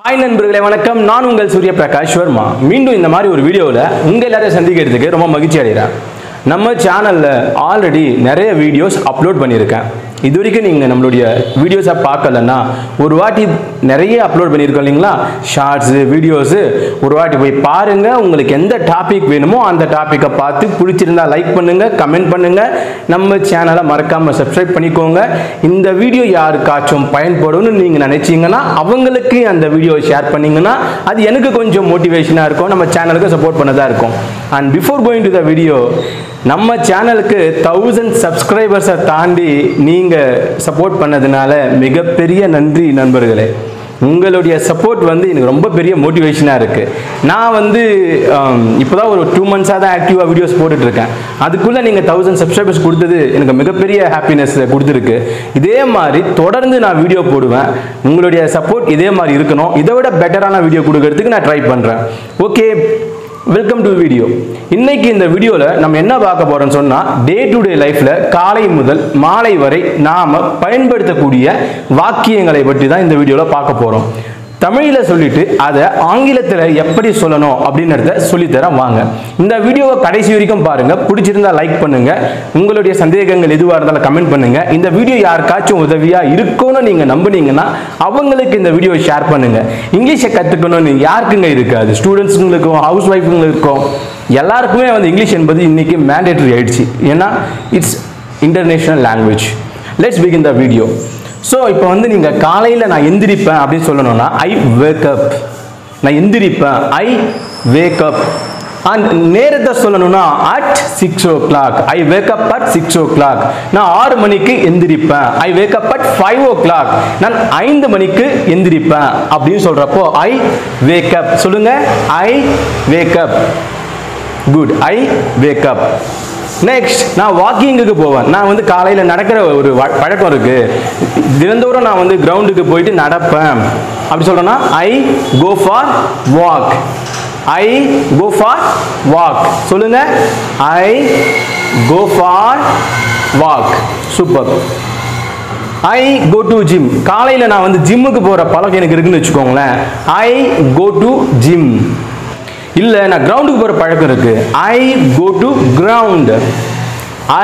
Hi நண்பர்களே வணக்கம் நான் உங்கள் சூர்யா பிரகாஷ் வர்மா மீண்டும் இந்த மாதிரி ஒரு வீடியோல உங்க எல்லாரையும் சந்திக்கிறதுக்கு ரொம்ப மகிழ்ச்சி அடைகிறேன் நம்ம சேனல்ல ஆல்ரெடி நிறைய வீடியோஸ் அப்லோட் பண்ணியிருக்கேன் இதுவரைக்கும் நீங்க நம்மளுடைய வீடியோஸை பார்க்கலன்னா ஒரு வாட்டி நிறைய அப்லோட் பண்ணியிருக்கோம் இல்லைங்களா ஷார்ட்ஸ் வீடியோஸ் ஒரு வாட்டி போய் பாருங்க உங்களுக்கு எந்த டாபிக் வேணுமோ அந்த டாபிக்கை பார்த்து பிடிச்சிருந்தா லைக் பண்ணுங்க கமெண்ட் பண்ணுங்க நம்ம சேனலை மறக்காம சப்ஸ்கிரைப் பண்ணிக்கோங்க இந்த வீடியோ யாருக்காச்சும் பயன்படும்னு நீங்க நினைச்சீங்கன்னா அவங்களுக்கு அந்த வீடியோவை ஷேர் பண்ணீங்கன்னா அது எனக்கு கொஞ்சம் மோட்டிவேஷனா இருக்கும் நம்ம சேனலுக்கு சப்போர்ட் பண்ணதா இருக்கும் and before going to the video நம்ம சேனலுக்கு 1000 சப்ஸ்கிரைபர்ஸை தாண்டி நீங்க சப்போர்ட் பண்ணதுனால மிகப்பெரிய நன்றி நண்பர்களே உங்களுடைய சப்போர்ட் வந்து எனக்கு ரொம்ப பெரிய மோட்டிவேஷனா இருக்கு நான் வந்து இப்போதான் ஒரு 2 months தான் ஆக்டிவா வீடியோஸ் போட்டுட்டு இருக்கேன் அதுக்குள்ள நீங்க 1000 சப்ஸ்கிரைபர்ஸ் கொடுத்தது எனக்கு மிகப்பெரிய ஹாப்பினஸ் கொடுத்துருக்கு இதே மாதிரி தொடர்ந்து நான் வீடியோ போடுவேன் உங்களுடைய சப்போர்ட் இதே மாதிரி இருக்கணும் இதை விட பெட்டரான வீடியோ கொடுக்கறதுக்கு நான் ட்ரை பண்றேன் ஓகே வெல்கம் டு வீடியோ இன்னைக்கு இந்த வீடியோல நம்ம என்ன பார்க்க போறோம்னு சொன்னா டே டு டே லைஃப்ல காலை முதல் மாலை வரை நாம பயன்படுத்தக்கூடிய வாக்கியங்களை பற்றி தான் இந்த வீடியோல பார்க்க போறோம் தமிழில சொல்லிட்டு அதை ஆங்கிலத்துல எப்படி சொல்லணும் அப்படின்றத சொல்லித்தரேன் வாங்க இந்த வீடியோவை கடைசி வரைக்கும் பாருங்க பிடிச்சிருந்தா லைக் பண்ணுங்க உங்களுடைய சந்தேகங்கள் எதுவாக இருந்தாலும் கமெண்ட் பண்ணுங்க இந்த வீடியோ யாருக்காச்சும் உதவியா இருக்கும்னு நீங்க நம்புனீங்கன்னா அவங்களுக்கு இந்த வீடியோ ஷேர் பண்ணுங்க இங்கிலீஷை கத்துக்கணும்னு யாருக்குங்க இருக்காது ஸ்டூடெண்ட்ஸுங்களுக்கும் ஹவுஸ் ஒய்ஃபுங்களுக்கும் எல்லாருக்குமே வந்து இங்கிலீஷ் என்பது இன்னைக்கு மேண்டேட்டரி ஆயிடுச்சு ஏன்னா it's international language let's begin the video so இப்போ வந்து நீங்கள் காலையில் நான் எந்திரிப்பேன் அப்படின்னு சொல்லணும்னா ஐ வேக் அப் நான் எந்திரிப்பேன் ஐ வேக் அப் அண்ட் நேரத்தை சொல்லணும்னா at 6 o'clock I wake up at 6 o'clock நான் 6 மணிக்கு எந்திரிப்பேன் ஐ வேக் அப் அட் 5 o'clock நான் 5 மணிக்கு எந்திரிப்பேன் அப்படின்னு சொல்றப்போ ஐ வேக் அப் சொல்லுங்க ஐ wake up good I wake up next நான் வாக்கிங்குக்கு போவேன் நான் வந்து காலையில் நடக்கிற ஒரு பழக்கம் இருக்கு தினந்தோறும் நான் வந்து கிரவுண்டுக்கு போயிட்டு நடப்பேன் அப்படி சொல்றேன்னா I go for walk I go for walk சொல்லுங்க I go for walk super I go to gym காலையில் நான் வந்து ஜிம்முக்கு போகிற பழக்கம் எனக்கு இருக்குன்னு வச்சுக்கோங்களேன் ஐ கோ டு ஜிம் இல்ல நான் கிரவுண்டுக்கு போற பழக்கம் இருக்கு I go to ground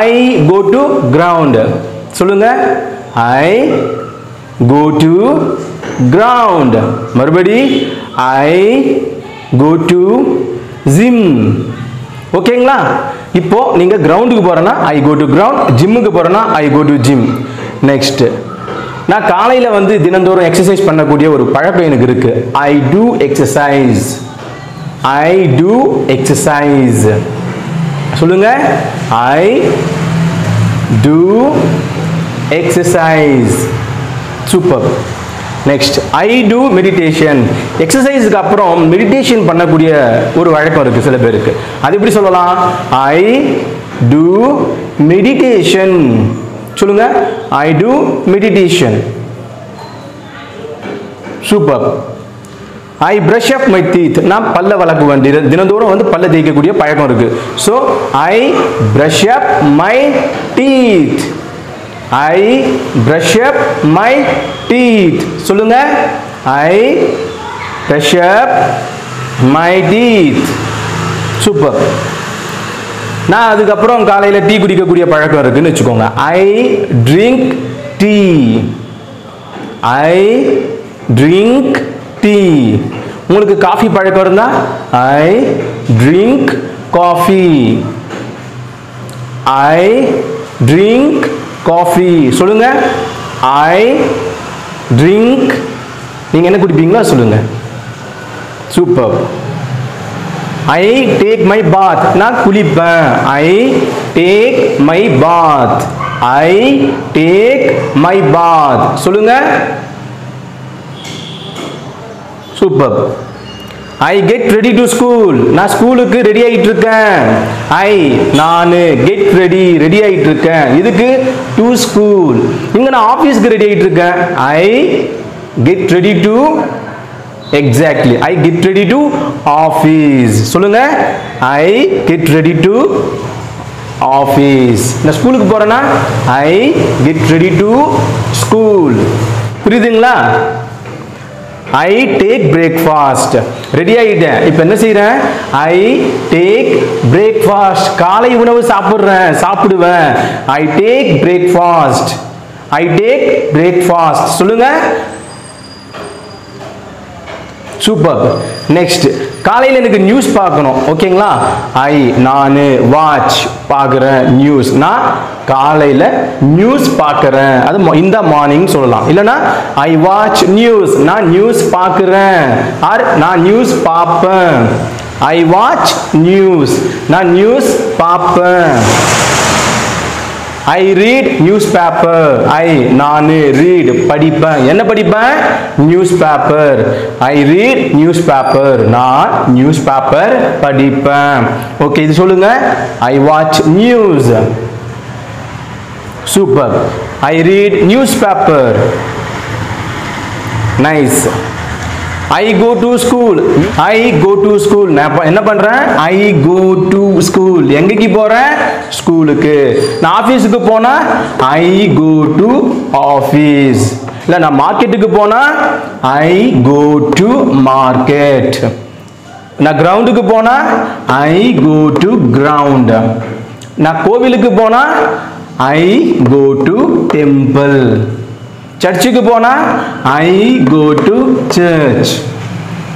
I go to ground சொல்லுங்க ஐ கோ டு கிரவுண்ட் மறுபடி ஐ கோ டு ஜிம் ஓகேங்களா இப்போ நீங்க கிரவுண்டுக்கு போறேன்னா ஐ கோ டு கிரவுண்ட் ஜிம்முக்கு போறேன்னா ஐ கோ டு ஜிம் நெக்ஸ்ட் நான் காலையில வந்து தினந்தோறும் எக்ஸசைஸ் பண்ணக்கூடிய ஒரு பழக்கம் எனக்கு இருக்கு I do exercise I do exercise சொல்லுங்க I do exercise super next I do meditation எக்ஸசைஸ்க்கு அப்புறம் மெடிடேஷன் பண்ணக்கூடிய ஒரு வழக்கம் இருக்கு சில பேருக்கு அது எப்படி சொல்லலாம் I do meditation சொல்லுங்க I do meditation super I brush up my teeth நான் பல்ல விளக்குவேன் தினந்தோறும் வந்து பல்ல தேய்க்கக்கூடிய பழக்கம் இருக்கு so I brush up my teeth I brush up my teeth சொல்லுங்க I brush up my teeth super நான் அதுக்கப்புறம் காலையில டீ குடிக்கக்கூடிய பழக்கம் இருக்குன்னு வச்சுக்கோங்க I drink tea I drink tea உங்களுக்கு காஃபி பழக்கம் இருந்தா I drink coffee I drink coffee சொல்லுங்க I drink நீங்க என்ன குடிப்பீங்களா சொல்லுங்க super I take my bath நான் குளிப்பேன் I take my bath I take my bath சொல்லுங்க super I get ready to school நான் ஸ்கூலுக்கு ரெடி ஆயிட்டு இருக்கேன் நான் get ready ரெடி ஆயிட்டு இருக்கேன் இதுக்கு to school இங்க நான் ஆபீஸ்க்கு ரெடி ஆயிட்டு இருக்கேன் I get ready to exactly I get ready to office சொல்லுங்க I get ready to office நான் ஸ்கூலுக்கு போறேனா I get ready to school புரியுதுங்களா I take breakfast. ரெடி ஆயிட்டேன். இப்போ என்ன செய்றேன்? I take breakfast. காலை உணவு சாப்பிடுவேன். I take breakfast. I take breakfast. சொல்லுங்க. சூப்பர். நெக்ஸ்ட், காலையில் எனக்கு நியூஸ் பார்க்கணும். ஓகேங்களா? நான் வாட்ச் பார்க்குறேன் நியூஸ். நான் காலையில் நியூஸ் பார்க்குறேன். அது இந்த மார்னிங் சொல்லலாம். இல்லைனா ஐ வாட்ச் நியூஸ். நான் நியூஸ் பார்க்குறேன். ஆர் நான் நியூஸ் பார்ப்பேன். I watch news. நான் நியூஸ் பார்ப்பேன். I read newspaper. நான் read படிப்பேன். என்ன படிப்பேன்? newspaper. I read newspaper. நான் newspaper படிப்பேன். ஓகே, இது சொல்லுங்க. I watch news. Super. I read newspaper. Nice. I go to school. I go to school. நான் என்ன பண்றேன்? I go to school. எங்கக்கு போறேன்? ஸ்கூலுக்கு. நான் ஆபீஸ்க்கு போனா I go to office. இல்ல நான் மார்க்கெட்டுக்கு போனா I go to market. நான் கிரவுண்டுக்கு போனா I go to ground. நான் கோவிலுக்கு போனா I go to temple. சர்ச்சுக்கு போனா I go to church.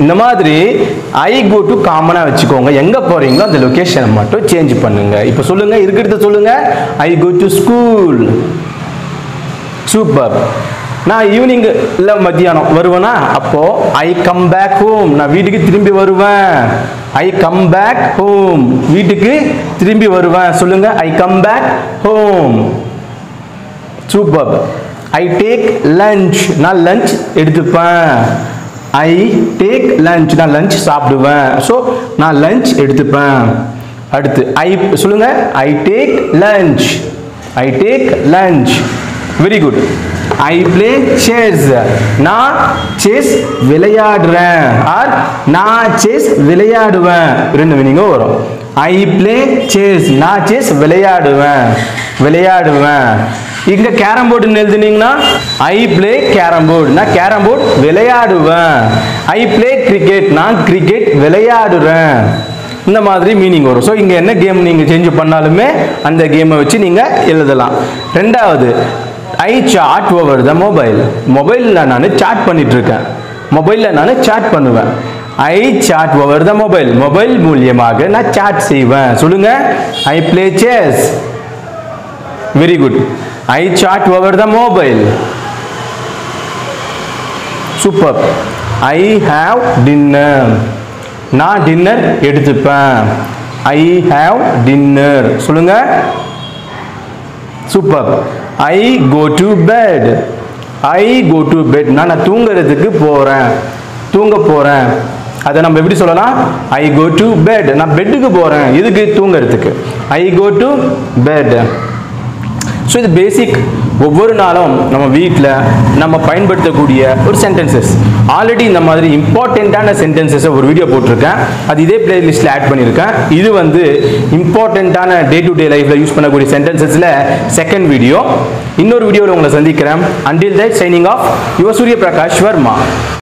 இந்த மாதிரி I go to காமனா வச்சுக்கோங்க. எங்க போறீங்களோ அந்த லொகேஷன் மட்டும் சேஞ்ச் பண்ணுங்க. இப்போ சொல்லுங்க, இருக்கிறத சொல்லுங்க. I go to school. Super. நான் ஈவினிங் இல்ல மத்தியானம் வருவேனா, அப்போ I come back home. நான் வீட்டுக்கு திரும்பி வருவேன். I come back home. வீட்டுக்கு திரும்பி வருவேன். சொல்லுங்க. I come back home. சூப்பர். I take lunch. நான் லஞ்ச் எடுத்துப்பேன். I take lunch. நான் லஞ்ச் சாப்பிடுவேன். ஸோ நான் லஞ்ச் எடுத்துப்பேன். அடுத்து சொல்லுங்க. I take lunch. I take lunch. Very good. I play chess. நான் செஸ் விளையாடுறேன். ஆர் நான் செஸ் விளையாடுவேன். ரெண்டு மீனிங் வரும். I play chess. நான் செஸ் விளையாடுவேன். இங்க கேரம் போர்டு எழுதுனீங்கன்னா I play கேரம் போர்டு. நான் கேரம் போர்டு விளையாடுவேன். I play cricket. நான் கிரிக்கெட் விளையாடுறேன். இந்த மாதிரி மீனிங் வரும். ஸோ இங்க என்ன கேம் நீங்க சேஞ்ச் பண்ணாலுமே அந்த கேமை வச்சு நீங்க எழுதலாம். ரெண்டாவது, I chat over the mobile. மொபைலில் நான் சாட் பண்ணிட்டு இருக்கேன். மொபைலில் நான் சாட் பண்ணுவேன். I chat over the mobile. Mobile மூலியமாக நான் சாட் செய்வேன். சொல்லுங்க. I play chess. Very good. I chat over the mobile. Super. I have dinner. நான் டின்னர் எடுத்துப்பேன். I have dinner. சொல்லுங்க. Super. I go to bed. I go to bed. நான் தூங்குறதுக்கு தூங்க போறேன். அதை நம்ம எப்படி சொல்லலாம்? I go to bed. நான் பெட்டுக்கு போறேன். எதுக்கு? தூங்குறதுக்கு. I go to bed. So இது பேசிக். ஒவ்வொரு நாளும் நம்ம வீட்டில் நம்ம பயன்படுத்தக்கூடிய ஒரு சென்டென்சஸ். ஆல்ரெடி இந்த மாதிரி இம்பார்ட்டண்ட்டான சென்டென்சஸை ஒரு வீடியோ போட்டிருக்கேன். அது இதே பிளேலிஸ்ட்டில் ஆட் பண்ணியிருக்கேன். இது வந்து இம்பார்ட்டண்ட்டான டே டு டே லைஃப்பில் யூஸ் பண்ணக்கூடிய சென்டென்சஸில் செகண்ட் வீடியோ. இன்னொரு வீடியோவில் உங்களை சந்திக்கிறேன். Until that, signing off, your Surya Prakash Verma.